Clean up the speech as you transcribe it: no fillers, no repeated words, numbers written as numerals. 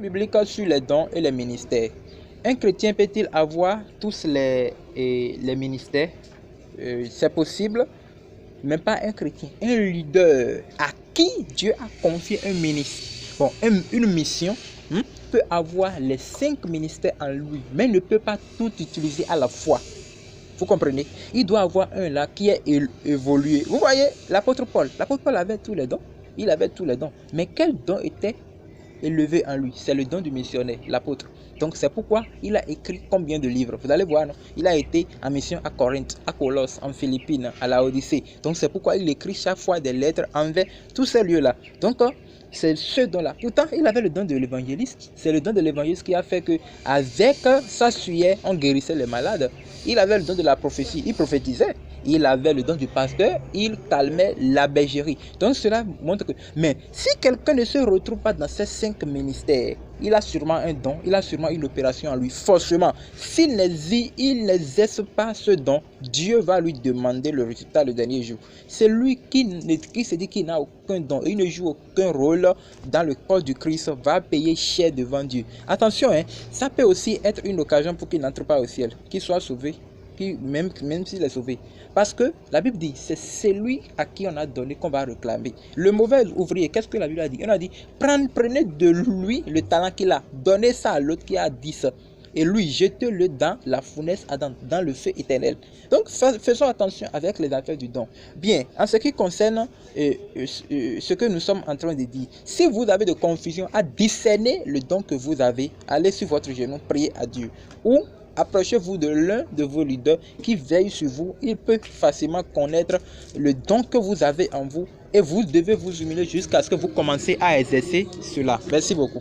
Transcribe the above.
biblique sur les dons et les ministères. Un chrétien peut-il avoir tous les ministères? C'est possible, mais pas un chrétien. Un leader à qui Dieu a confié un ministre, une mission, peut avoir les 5 ministères en lui, mais ne peut pas tout utiliser à la fois. Vous comprenez? Il doit avoir un là qui est évolué. Vous voyez, l'apôtre Paul avait tous les dons. Il avait tous les dons. Mais quel don était élevé en lui? C'est le don du missionnaire, l'apôtre. Donc c'est pourquoi il a écrit combien de livres? Vous allez voir, non? Il a été en mission à Corinthe, à Colosse, en Philippines, à la Odyssée. Donc c'est pourquoi il écrit chaque fois des lettres envers tous ces lieux-là. Donc c'est ce don-là. Pourtant, il avait le don de l'évangéliste. C'est le don de l'évangéliste qui a fait que avec sa sueur, on guérissait les malades. Il avait le don de la prophétie, il prophétisait. Il avait le don du pasteur, il calmait la bergerie. Donc cela montre que... Mais si quelqu'un ne se retrouve pas dans ces 5 ministères, il a sûrement un don, il a sûrement une opération en lui, forcément. S'il n'exerce pas ce don, Dieu va lui demander le résultat le dernier jour. C'est lui qui se dit qu'il n'a aucun don, il ne joue aucun rôle dans le corps du Christ, va payer cher devant Dieu. Attention, ça peut aussi être une occasion pour qu'il n'entre pas au ciel, qu'il soit sauvé. Même s'il est sauvé. Parce que la Bible dit, c'est celui à qui on a donné qu'on va réclamer. Le mauvais ouvrier, qu'est-ce que la Bible a dit? On a dit, prenez de lui le talent qu'il a, donnez ça à l'autre qui a 10. Et lui, jetez-le dans la fournaise ardente, dans le feu éternel. Donc, faisons attention avec les affaires du don. Bien, en ce qui concerne ce que nous sommes en train de dire, si vous avez de confusion à discerner le don que vous avez, allez sur votre genou, priez à Dieu. Ou approchez-vous de l'un de vos leaders qui veille sur vous. Il peut facilement connaître le don que vous avez en vous et vous devez vous humilier jusqu'à ce que vous commenciez à exercer cela. Merci beaucoup.